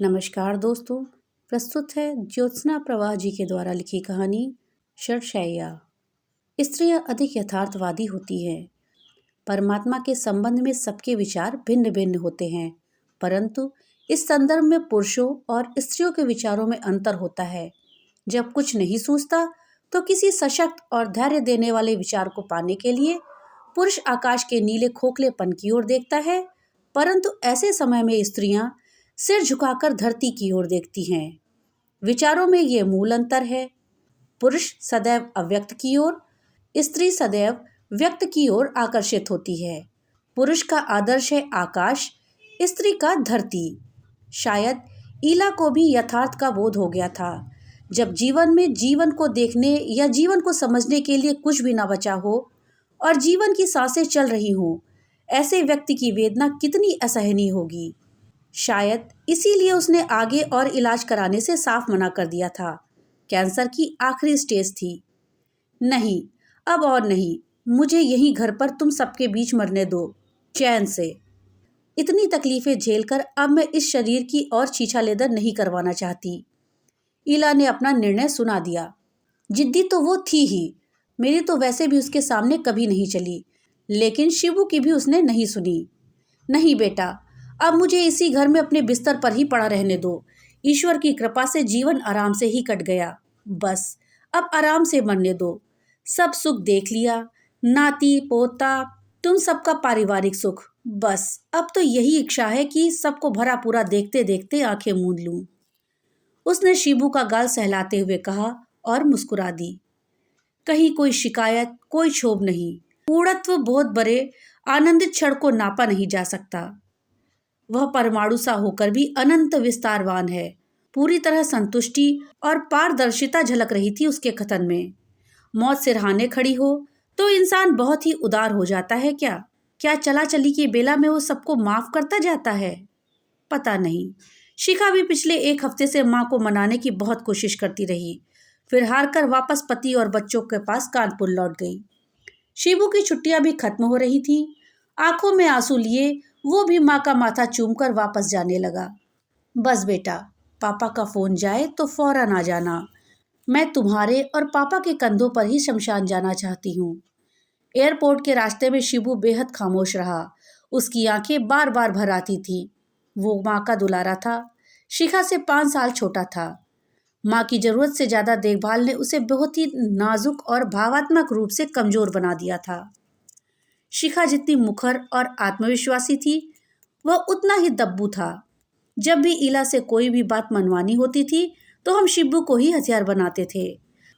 नमस्कार दोस्तों। प्रस्तुत है ज्योत्सना प्रवाह जी के द्वारा लिखी कहानी शरशैया। स्त्रियां अधिक यथार्थवादी होती हैं। परमात्मा के संबंध में सबके विचार भिन्न भिन्न होते हैं, परंतु इस संदर्भ में पुरुषों और स्त्रियों के विचारों में अंतर होता है। जब कुछ नहीं सूझता तो किसी सशक्त और धैर्य देने वाले विचार को पाने के लिए पुरुष आकाश के नीले खोखलेपन की ओर देखता है, परंतु ऐसे समय में स्त्रियां सिर झुकाकर धरती की ओर देखती हैं। विचारों में ये मूल अंतर है। पुरुष सदैव अव्यक्त की ओर, स्त्री सदैव व्यक्त की ओर आकर्षित होती है। पुरुष का आदर्श है आकाश, स्त्री का धरती। शायद ईला को भी यथार्थ का बोध हो गया था। जब जीवन में जीवन को देखने या जीवन को समझने के लिए कुछ भी ना बचा हो और जीवन की सांसें चल रही हों, ऐसे व्यक्ति की वेदना कितनी असहनीय होगी। शायद इसीलिए उसने आगे और इलाज कराने से साफ मना कर दिया था। कैंसर की आखिरी स्टेज थी। नहीं, अब और नहीं, मुझे यहीं घर पर तुम सबके बीच मरने दो, चैन से। इतनी तकलीफें झेलकर अब मैं इस शरीर की और छीछालेदर नहीं करवाना चाहती। ईला ने अपना निर्णय सुना दिया। जिद्दी तो वो थी ही, मेरी तो वैसे भी उसके सामने कभी नहीं चली, लेकिन शिबू की भी उसने नहीं सुनी। नहीं बेटा, अब मुझे इसी घर में अपने बिस्तर पर ही पड़ा रहने दो। ईश्वर की कृपा से जीवन आराम से ही कट गया। बस अब आराम से मरने दो। सब सुख देख लिया, नाती पोता, तुम सबका पारिवारिक सुख। बस अब तो यही इच्छा है कि सबको भरा पूरा देखते देखते आंखें मूंद लूं। उसने शिबू का गाल सहलाते हुए कहा और मुस्कुरा दी। कहीं कोई शिकायत, कोई क्षोभ नहीं। पूर्णत्व बहुत बड़े आनंदित क्षण को नापा नहीं जा सकता। वह परमाणु सा होकर भी अनंत विस्तारवान है। पूरी तरह संतुष्टि और पारदर्शिता झलक रही थी उसके कथन में। मौत सिरहाने खड़ी हो तो इंसान बहुत ही उदार हो जाता है क्या? क्या चला चली की बेला में वो सबको माफ करता जाता है? पता नहीं। शिखा भी पिछले एक हफ्ते से माँ को मनाने की बहुत कोशिश करती रही, फिर हार कर वापस पति और बच्चों के पास कानपुर लौट गई। शिबू की छुट्टियां भी खत्म हो रही थी। आंखों में आंसू लिए वो भी माँ का माथा चूमकर वापस जाने लगा। बस बेटा, पापा का फोन जाए तो फौरन आ जाना। मैं तुम्हारे और पापा के कंधों पर ही शमशान जाना चाहती हूँ। एयरपोर्ट के रास्ते में शिबू बेहद खामोश रहा। उसकी आंखें बार बार भर आती थी। वो माँ का दुलारा था। शिखा से 5 साल छोटा था। माँ की जरूरत से ज्यादा देखभाल ने उसे बहुत ही नाजुक और भावात्मक रूप से कमजोर बना दिया था। शिखा जितनी मुखर और आत्मविश्वासी थी, वह उतना ही दब्बू था। जब भी ईला से कोई भी बात मनवानी होती थी तो हम शिब्बू को ही हथियार बनाते थे।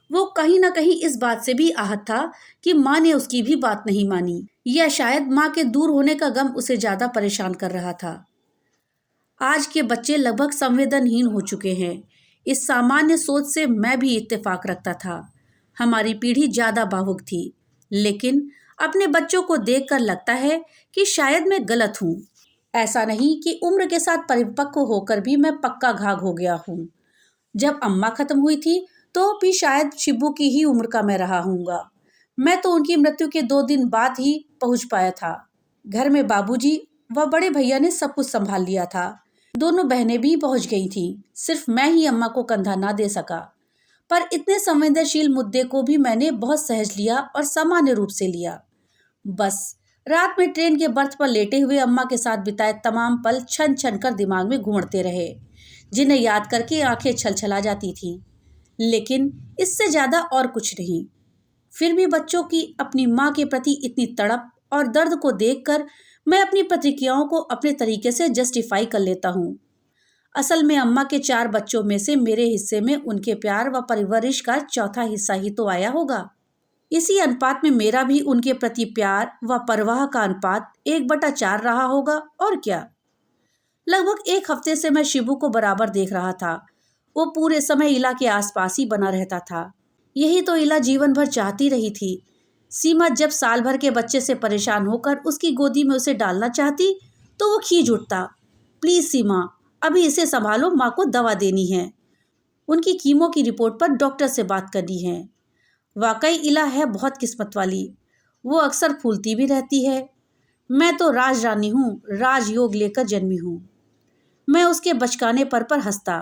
वो कहीं ना कहीं इस बात से भी आहत था कि माँ ने उसकी भी बात नहीं मानी, या शायद माँ के दूर होने का गम उसे ज्यादा परेशान कर रहा था। आज के बच्चे लगभग संवेदनहीन हो चुके हैं। इस सामान्य सोच से मैं भी इत्तेफाक रखता था। हमारी पीढ़ी ज्यादा भावुक थी, लेकिन अपने बच्चों को देखकर लगता है कि शायद मैं गलत हूँ। ऐसा नहीं कि उम्र के साथ परिपक्व होकर भी मैं पक्का घाघ हो गया हूँ। जब अम्मा खत्म हुई थी तो भी शायद शिब्बू की ही उम्र का मैं रहा हूँगा। मैं तो उनकी मृत्यु के 2 दिन बाद ही पहुँच पाया था। घर में बाबूजी व बड़े भैया ने सब कुछ संभाल लिया था। दोनों बहनें भी पहुँच गई थीं। सिर्फ मैं ही अम्मा को कंधा ना दे सका। पर इतने संवेदनशील मुद्दे को भी मैंने बहुत सहज लिया और सामान्य रूप से लिया। बस रात में ट्रेन के बर्थ पर लेटे हुए अम्मा के साथ बिताए तमाम पल छन छन कर दिमाग में घूमते रहे, जिन्हें याद करके आंखें छलछला जाती थीं। लेकिन इससे ज्यादा और कुछ नहीं। फिर भी बच्चों की अपनी माँ के प्रति इतनी तड़प और दर्द को देखकर मैं अपनी प्रतिक्रियाओं को अपने तरीके से जस्टिफाई कर लेता हूँ। असल में अम्मा के 4 बच्चों में से मेरे हिस्से में उनके प्यार व परवरिश का चौथा हिस्सा ही तो आया होगा। इसी अनुपात में मेरा भी उनके प्रति प्यार व परवाह का अनुपात 1/4 रहा होगा, और क्या। लगभग 1 हफ्ते से मैं शिबू को बराबर देख रहा था। वो पूरे समय इला के आसपास ही बना रहता था। यही तो इला जीवन भर चाहती रही थी। सीमा जब साल भर के बच्चे से परेशान होकर उसकी गोदी में उसे डालना चाहती तो वो खींच उठता। प्लीज सीमा, अभी इसे संभालो, माँ को दवा देनी है। उनकी कीमो की रिपोर्ट पर डॉक्टर से बात करनी है। वाकई इला है बहुत किस्मत वाली। वो अक्सर फूलती भी रहती है। मैं तो राज रानी हूँ, राजयोग लेकर जन्मी हूँ। मैं उसके बचकाने पर हंसता।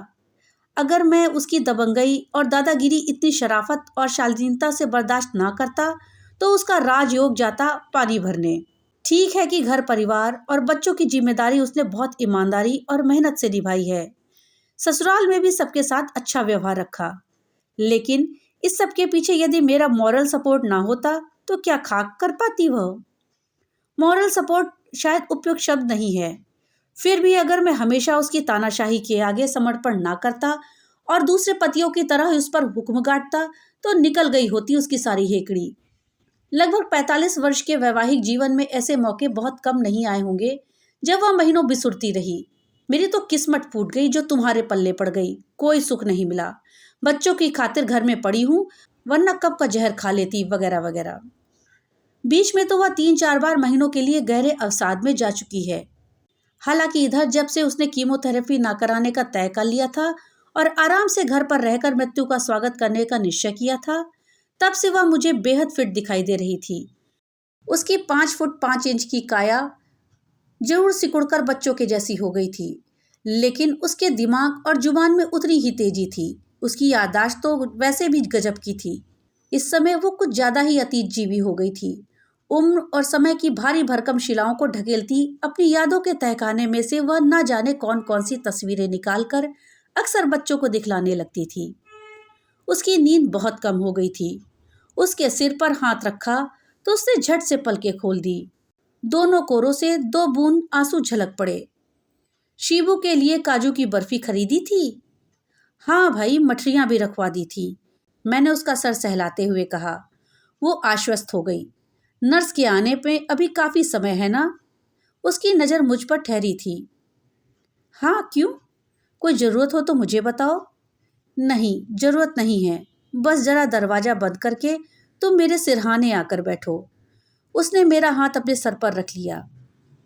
अगर मैं उसकी दबंगई और दादागिरी इतनी शराफत और शालीनता से बर्दाश्त ना करता तो उसका राजयोग जाता पानी भरने। ठीक है कि घर परिवार और बच्चों की जिम्मेदारी उसने बहुत ईमानदारी और मेहनत से निभाई है। ससुराल में भी सबके साथ अच्छा व्यवहार रखा। लेकिन इस सब के पीछे यदि मेरा मॉरल सपोर्ट ना होता तो क्या खाक कर पाती वह। मॉरल सपोर्ट शायद उपयुक्त शब्द नहीं है। फिर भी अगर मैं हमेशा उसकी तानाशाही के आगे समर्पण ना करता और दूसरे पतियों की तरह उस पर हुक्म गाटता तो निकल गई होती उसकी सारी हेकड़ी। लगभग 45 वर्ष के वैवाहिक जीवन में ऐसे मौके बहुत कम नहीं आए होंगे जब वह महीनों बिसुरती रही। मेरी तो किस्मत फूट गई जो तुम्हारे पल्ले पड़ गई। कोई सुख नहीं मिला। बच्चों की खातिर घर में पड़ी हूँ, वरना कब का जहर खा लेती, वगैरह वगैरह। बीच में तो वह 3-4 बार महीनों के लिए गहरे अवसाद में जा चुकी है। हालांकि इधर जब से उसने कीमोथेरेपी ना कराने का तय कर लिया था और आराम से घर पर रहकर मृत्यु का स्वागत करने का निश्चय किया था, तब से वह मुझे बेहद फिट दिखाई दे रही थी। उसकी 5 फुट 5 इंच की काया जरूर सिकुड़कर बच्चों के जैसी हो गई थी, लेकिन उसके दिमाग और जुबान में उतनी ही तेजी थी। उसकी याददाश्त तो वैसे भी गजब की थी। इस समय वो कुछ ज्यादा ही अतीत जीवी हो गई थी। उम्र और समय की भारी भरकम शिलाओं को ढकेलती अपनी यादों के तहखाने में से वह न जाने कौन कौन सी तस्वीरें निकालकर अक्सर बच्चों को दिखलाने लगती थी। उसकी नींद बहुत कम हो गई थी। उसके सिर पर हाथ रखा तो उसने झट से पलकें खोल दी। दोनों कोरों से 2 बूंद आंसू झलक पड़े। शिबू के लिए काजू की बर्फी खरीदी थी? हाँ भाई, मठरियां भी रखवा दी थी, मैंने उसका सर सहलाते हुए कहा। वो आश्वस्त हो गई। नर्स के आने पे अभी काफी समय है ना? उसकी नजर मुझ पर ठहरी थी। हाँ, क्यों? कोई जरूरत हो तो मुझे बताओ। नहीं, जरूरत नहीं है। बस जरा दरवाजा बंद करके तुम मेरे सिरहाने आकर बैठो। उसने मेरा हाथ अपने सर पर रख लिया।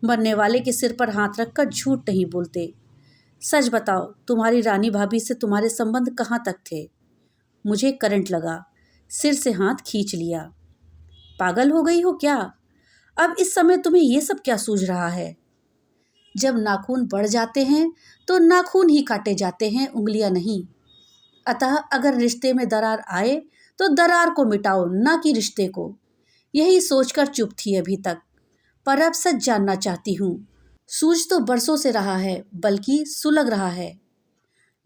मरने वाले के सिर पर हाथ रखकर झूठ नहीं बोलते। सच बताओ, तुम्हारी रानी भाभी से तुम्हारे संबंध कहाँ तक थे? मुझे करंट लगा। सिर से हाथ खींच लिया। पागल हो गई हो क्या? अब इस समय तुम्हें ये सब क्या सूझ रहा है? जब नाखून बढ़ जाते हैं तो नाखून ही काटे जाते हैं, उंगलियां नहीं। अतः अगर रिश्ते में दरार आए तो दरार को मिटाओ, ना कि रिश्ते को। यही सोचकर चुप थी अभी तक, पर अब सच जानना चाहती हूँ। सूझ तो बरसों से रहा है, बल्कि सुलग रहा है,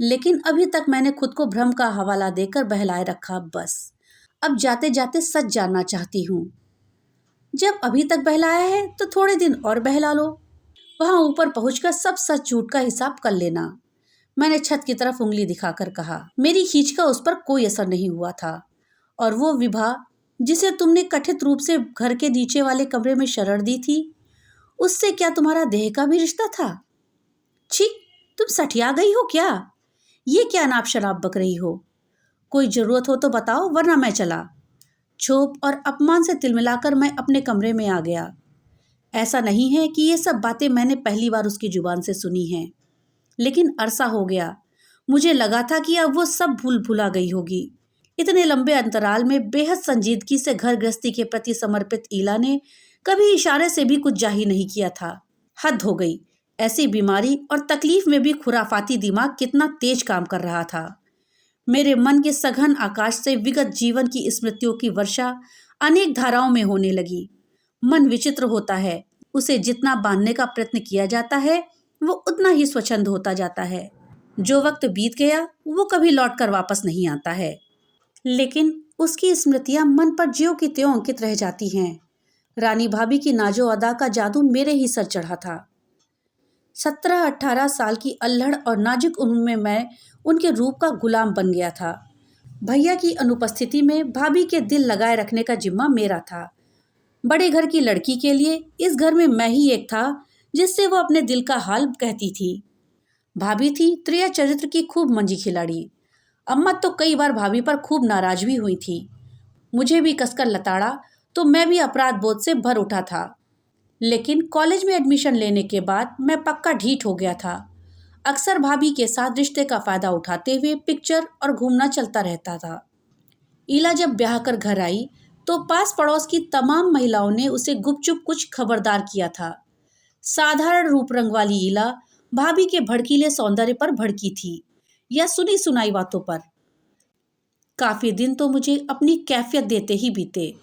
लेकिन अभी तक मैंने खुद को भ्रम का हवाला देकर बहलाए रखा। बस अब जाते जाते सच जानना चाहती हूँ। जब अभी तक बहलाया है तो थोड़े दिन और बहला लो। वहां ऊपर पहुंचकर सब सच झूठ का हिसाब कर लेना, मैंने छत की तरफ उंगली दिखाकर कहा। मेरी खींच का उस पर कोई असर नहीं हुआ था, और वो विभा जिसे तुमने कथित रूप से घर के नीचे वाले कमरे में शरण दी थी, उससे क्या तुम्हारा देह का भी रिश्ता था? छी, तुम सठिया गई हो क्या? ये क्या नाप शराब बक रही हो? कोई जरूरत हो तो बताओ, वरना मैं चला। क्षोभ और अपमान से तिलमिलाकर मैं अपने कमरे में आ गया। ऐसा नहीं है कि ये सब बातें मैंने पहली बार उसकी जुबान से सुनी हैं, लेकिन अरसा हो गया। मुझे लगा था कि अब वो सब भूल भुला गई होगी। इतने लंबे अंतराल में बेहद संजीदगी से घर गृहस्थी के प्रति समर्पित ईला ने कभी इशारे से भी कुछ जाहिर नहीं किया था। हद हो गई। ऐसी बीमारी और तकलीफ में भी खुराफाती दिमाग कितना तेज काम कर रहा था। मेरे मन के सघन आकाश से विगत जीवन की स्मृतियों की वर्षा अनेक धाराओं में होने लगी। मन विचित्र होता है। उसे जितना बांधने का प्रयत्न किया जाता है वो उतना ही स्वच्छंद होता जाता है। जो वक्त बीत गया वो कभी लौट कर वापस नहीं आता है, लेकिन उसकी स्मृतियां मन पर ज्यों की त्यों अंकित रह जाती हैं। रानी भाभी की नाजो अदा का जादू मेरे ही सर चढ़ा था। 17-18 साल की अल्हड़ और नाजुक उम्र में मैं उनके रूप का गुलाम बन गया था। भैया की अनुपस्थिति में भाभी के दिल लगाए रखने का जिम्मा मेरा था। बड़े घर की लड़की के लिए इस घर में मैं ही एक था जिससे वो अपने दिल का हाल कहती थी। भाभी थी त्रिया चरित्र की खूब मंजी खिलाड़ी। अम्मा तो कई बार भाभी पर खूब नाराज भी हुई थी। मुझे भी कसकर लताड़ा तो मैं भी अपराध बोध से भर उठा था। लेकिन कॉलेज में एडमिशन लेने के बाद मैं पक्का ढीठ हो गया था। अक्सर भाभी के साथ रिश्ते का फायदा उठाते हुए पिक्चर और घूमना चलता रहता था। ईला जब ब्याह कर घर आई तो पास पड़ोस की तमाम महिलाओं ने उसे गुपचुप कुछ खबरदार किया था। साधारण रूप रंग वाली ईला भाभी के भड़कीले सौंदर्य पर भड़की थी या सुनी सुनाई बातों पर। काफी दिन तो मुझे अपनी कैफियत देते ही बीते।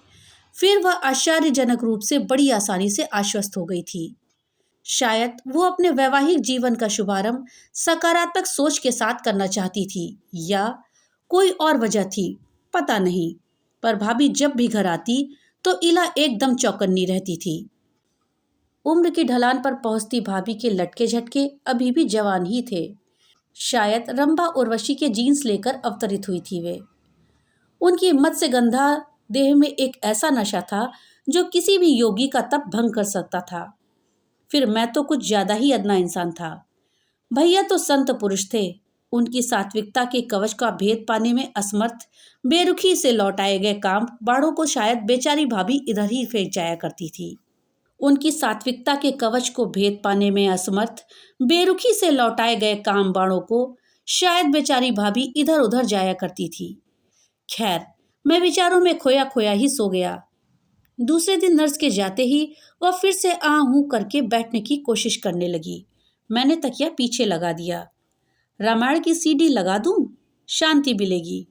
फिर वह आश्चर्यजनक रूप से बड़ी आसानी से आश्वस्त हो गई थी। शायद वो अपने वैवाहिक जीवन का शुभारंभ सकारात्मक सोच के साथ करना चाहती थी, या कोई और वजह थी, पता नहीं। पर भाभी जब भी घर आती तो इला एकदम चौकन्नी रहती थी। उम्र की ढलान पर पहुंचती भाभी के लटके झटके अभी भी जवान ही थे। शायद रंभा उर्वशी के जीन्स लेकर अवतरित हुई थी वे। उनकी मत्स्यगंधा देह में एक ऐसा नशा था जो किसी भी योगी का तप भंग कर सकता था। फिर मैं तो कुछ ज्यादा ही अदना इंसान था। भैया तो संत पुरुष थे। उनकी सात्विकता के कवच का भेद पाने में असमर्थ, बेरुखी से लौटाए गए काम बाणों को शायद बेचारी भाभी इधर ही फेंक जाया करती थी। उनकी सात्विकता के कवच को भेद पाने में असमर्थ, बेरुखी से लौटाए गए काम बाणों को शायद बेचारी भाभी इधर उधर जाया करती थी। खैर, मैं विचारों में खोया खोया ही सो गया। दूसरे दिन नर्स के जाते ही वह फिर से आ हूं करके बैठने की कोशिश करने लगी। मैंने तकिया पीछे लगा दिया। रामायण की सीडी लगा दूं, शांति मिलेगी।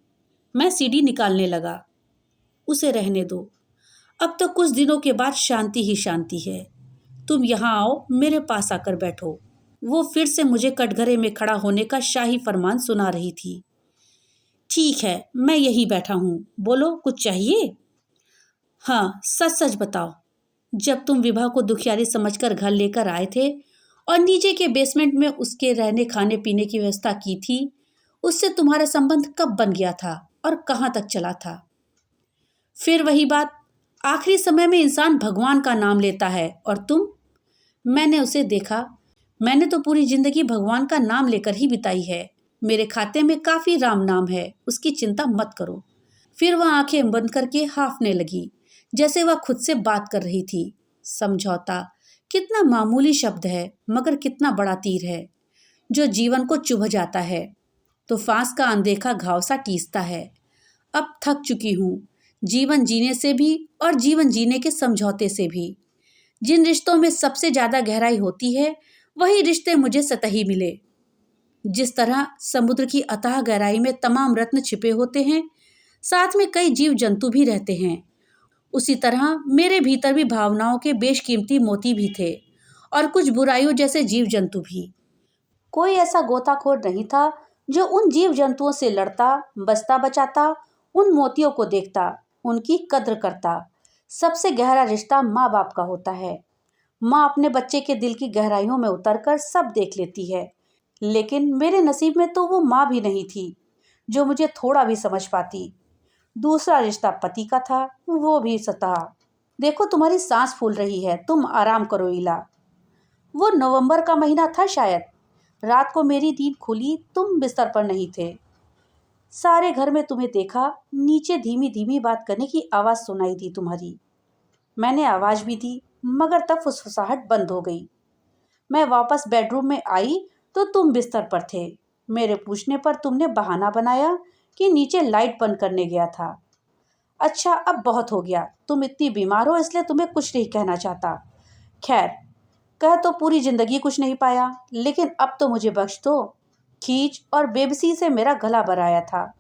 मैं सीडी निकालने लगा। उसे रहने दो, अब तो कुछ दिनों के बाद शांति ही शांति है। तुम यहाँ आओ, मेरे पास आकर बैठो। वो फिर से मुझे कटघरे में खड़ा होने का शाही फरमान सुना रही थी। ठीक है, मैं यही बैठा हूँ, बोलो कुछ चाहिए? हाँ, सच सच बताओ। जब तुम विभा को दुखियारी समझकर घर लेकर आए थे और नीचे के बेसमेंट में उसके रहने खाने पीने की व्यवस्था की थी, उससे तुम्हारा संबंध कब बन गया था और कहाँ तक चला था? फिर वही बात, आखिरी समय में इंसान भगवान का नाम लेता है और तुम? मैंने उसे देखा। मैंने तो पूरी जिंदगी भगवान का नाम लेकर ही बिताई है। मेरे खाते में काफी राम नाम है, उसकी चिंता मत करो। फिर वह आंखें बंद करके हाफने लगी, जैसे वह खुद से बात कर रही थी। समझौता कितना मामूली शब्द है, मगर कितना बड़ा तीर है जो जीवन को चुभ जाता है तो फांस का अनदेखा घाव सा टीसता है। अब थक चुकी हूँ, जीवन जीने से भी और जीवन जीने के समझौते से भी। जिन रिश्तों में सबसे ज्यादा गहराई होती है, वही रिश्ते मुझे सतही मिले। जिस तरह समुद्र की अथाह गहराई में तमाम रत्न छिपे होते हैं, साथ में कई जीव जंतु भी रहते हैं, उसी तरह मेरे भीतर भी भावनाओं के बेशकीमती मोती भी थे और कुछ बुराइयों जैसे जीव जंतु भी। कोई ऐसा गोताखोर नहीं था जो उन जीव जंतुओं से लड़ता, बचता बचाता, उन मोतियों को देखता, उनकी कद्र करता। सबसे गहरा रिश्ता माँ बाप का होता है। माँ अपने बच्चे के दिल की गहराइयों में उतरकर सब देख लेती है, लेकिन मेरे नसीब में तो वो माँ भी नहीं थी जो मुझे थोड़ा भी समझ पाती। दूसरा रिश्ता पति का था, वो भी सता। देखो तुम्हारी सांस फूल रही है, तुम आराम करो इला। वो नवंबर का महीना था शायद। रात को मेरी नींद खुली, तुम बिस्तर पर नहीं थे। सारे घर में तुम्हें देखा, नीचे धीमी धीमी बात करने की आवाज़ सुनाई दी तुम्हारी। मैंने आवाज़ भी दी, मगर तब फुसफुसाहट बंद हो गई। मैं वापस बेडरूम में आई तो तुम बिस्तर पर थे। मेरे पूछने पर तुमने बहाना बनाया कि नीचे लाइट बंद करने गया था। अच्छा, अब बहुत हो गया, तुम इतनी बीमार हो इसलिए तुम्हें कुछ नहीं कहना चाहता। खैर, कह तो पूरी जिंदगी कुछ नहीं पाया, लेकिन अब तो मुझे बख्श दो। खींच और बेबसी से मेरा गला भराया था।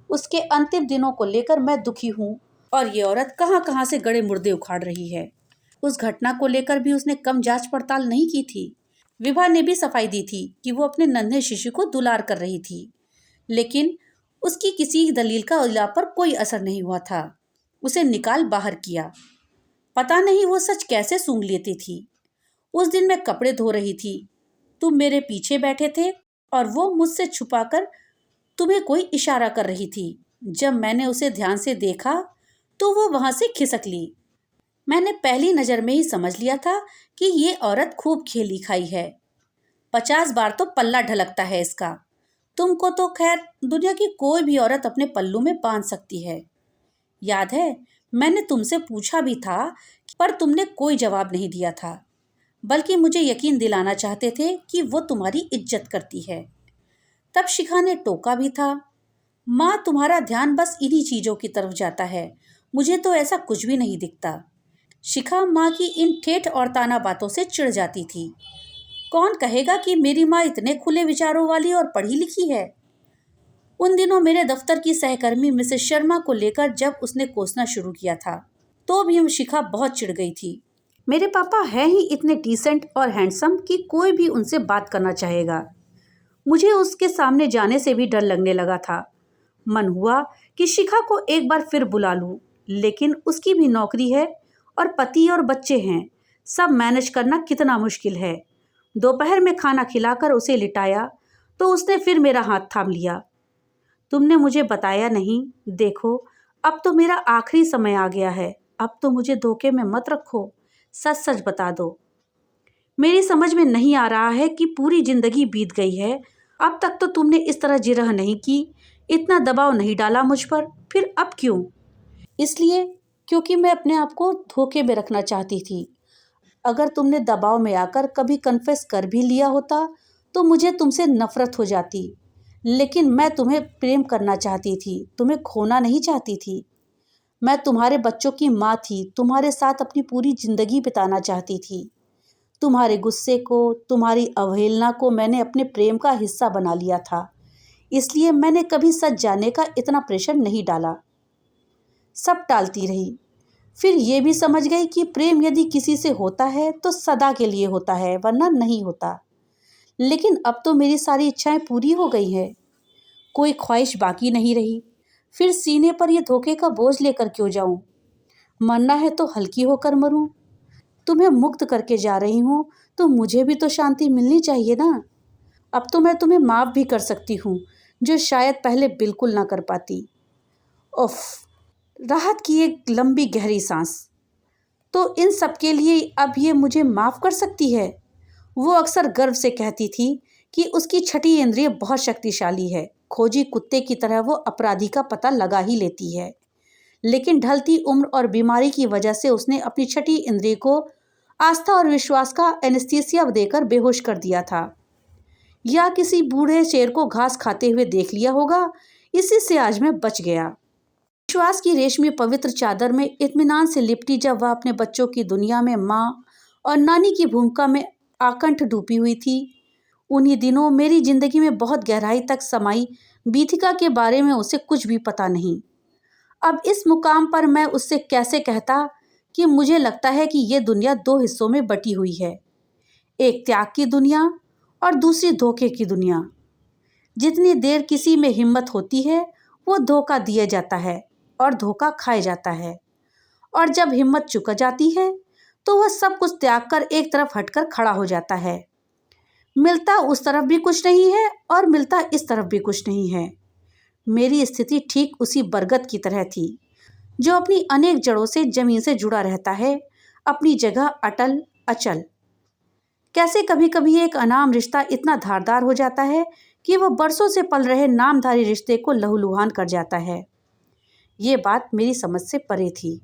उसके अंतिम दिनों को लेकर मैं दुखी हूँ और ये औरत कहाँ कहाँ से गड़े मुर्दे उखाड़ रही है। उस घटना को लेकर भी उसने कम जांच पड़ताल नहीं की थी। विभा ने भी सफाई दी थी कि वो अपने नन्हे शिशु को दुलार कर रही थी, लेकिन उसकी किसी दलील का इला पर कोई असर नहीं हुआ था। उसे निकाल बाहर किया। पता नहीं वो सच कैसे सूंघ लेती थी। उस दिन मैं कपड़े धो रही थी, तुम मेरे पीछे बैठे थे और वो मुझसे छुपाकर तुम्हें कोई इशारा कर रही थी। जब मैंने उसे ध्यान से देखा तो वो वहां से खिसक ली। मैंने पहली नजर में ही समझ लिया था कि ये औरत खूब खेली खाई है। 50 बार तो पल्ला ढलकता है इसका। तुमको तो खैर दुनिया की कोई भी औरत अपने पल्लू में बांध सकती है। याद है, मैंने तुमसे पूछा भी था, पर तुमने कोई जवाब नहीं दिया था, बल्कि मुझे यकीन दिलाना चाहते थे कि वो तुम्हारी इज्जत करती है। तब शिखा ने टोका भी था, माँ तुम्हारा ध्यान बस इन्हीं चीजों की तरफ जाता है, मुझे तो ऐसा कुछ भी नहीं दिखता। शिखा माँ की इन ठेठ और ताना बातों से चिढ़ जाती थी। कौन कहेगा कि मेरी माँ इतने खुले विचारों वाली और पढ़ी लिखी है। उन दिनों मेरे दफ्तर की सहकर्मी मिसेस शर्मा को लेकर जब उसने कोसना शुरू किया था तो भी शिखा बहुत चिढ़ गई थी। मेरे पापा हैं ही इतने डिसेंट और हैंडसम कि कोई भी उनसे बात करना चाहेगा। मुझे उसके सामने जाने से भी डर लगने लगा था। मन हुआ कि शिखा को एक बार फिर बुला लूं, लेकिन उसकी भी नौकरी है और पति और बच्चे हैं, सब मैनेज करना कितना मुश्किल है। दोपहर में खाना खिलाकर उसे लिटाया तो उसने फिर मेरा हाथ थाम लिया। तुमने मुझे बताया नहीं, देखो अब तो मेरा आखिरी समय आ गया है, अब तो मुझे धोखे में मत रखो, सच सच बता दो। मेरी समझ में नहीं आ रहा है कि पूरी जिंदगी बीत गई है, अब तक तो तुमने इस तरह जिरह नहीं की, इतना दबाव नहीं डाला मुझ पर, फिर अब क्यों? इसलिए क्योंकि मैं अपने आप को धोखे में रखना चाहती थी। अगर तुमने दबाव में आकर कभी कन्फेस कर भी लिया होता तो मुझे तुमसे नफरत हो जाती, लेकिन मैं तुम्हें प्रेम करना चाहती थी, तुम्हें खोना नहीं चाहती थी। मैं तुम्हारे बच्चों की माँ थी, तुम्हारे साथ अपनी पूरी जिंदगी बिताना चाहती थी। तुम्हारे गुस्से को, तुम्हारी अवहेलना को मैंने अपने प्रेम का हिस्सा बना लिया था, इसलिए मैंने कभी सच जानने का इतना प्रेशर नहीं डाला। सब टालती रही, फिर ये भी समझ गई कि प्रेम यदि किसी से होता है तो सदा के लिए होता है, वरना नहीं होता। लेकिन अब तो मेरी सारी इच्छाएं पूरी हो गई हैं, कोई ख्वाहिश बाकी नहीं रही। फिर सीने पर यह धोखे का बोझ लेकर क्यों जाऊं? मरना है तो हल्की होकर मरूं। तुम्हें मुक्त करके जा रही हूं तो मुझे भी तो शांति मिलनी चाहिए ना। अब तो मैं तुम्हें माफ़ भी कर सकती हूँ, जो शायद पहले बिल्कुल ना कर पाती। उफ, राहत की एक लंबी गहरी सांस। तो इन सब के लिए अब ये मुझे माफ़ कर सकती है? वो अक्सर गर्व से कहती थी कि उसकी छठी इंद्रिय बहुत शक्तिशाली है, खोजी कुत्ते की तरह वो अपराधी का पता लगा ही लेती है। लेकिन ढलती उम्र और बीमारी की वजह से उसने अपनी छठी इंद्रिय को आस्था और विश्वास का एनेस्थीसिया देकर बेहोश कर दिया था, या किसी बूढ़े शेर को घास खाते हुए देख लिया होगा, इसी से आज मैं बच गया। विश्वास की रेशमी पवित्र चादर में इत्मीनान से लिपटी जब वह अपने बच्चों की दुनिया में माँ और नानी की भूमिका में आकंठ डूबी हुई थी, उन्हीं दिनों मेरी जिंदगी में बहुत गहराई तक समाई बीथिका के बारे में उसे कुछ भी पता नहीं। अब इस मुकाम पर मैं उससे कैसे कहता कि मुझे लगता है कि ये दुनिया दो हिस्सों में बटी हुई है, एक त्याग की दुनिया और दूसरी धोखे की दुनिया। जितनी देर किसी में हिम्मत होती है वो धोखा दिया जाता है और धोखा खाया जाता है, और जब हिम्मत चुक जाती है तो वह सब कुछ त्याग कर एक तरफ हटकर खड़ा हो जाता है। मिलता उस तरफ भी कुछ नहीं है और मिलता इस तरफ भी कुछ नहीं है। मेरी स्थिति ठीक उसी बरगद की तरह थी जो अपनी अनेक जड़ों से जमीन से जुड़ा रहता है, अपनी जगह अटल अचल। कैसे कभी कभी एक अनाम रिश्ता इतना धारदार हो जाता है कि वह बरसों से पल रहे नामधारी रिश्ते को लहूलुहान कर जाता है। ये बात मेरी समझ से परे थी।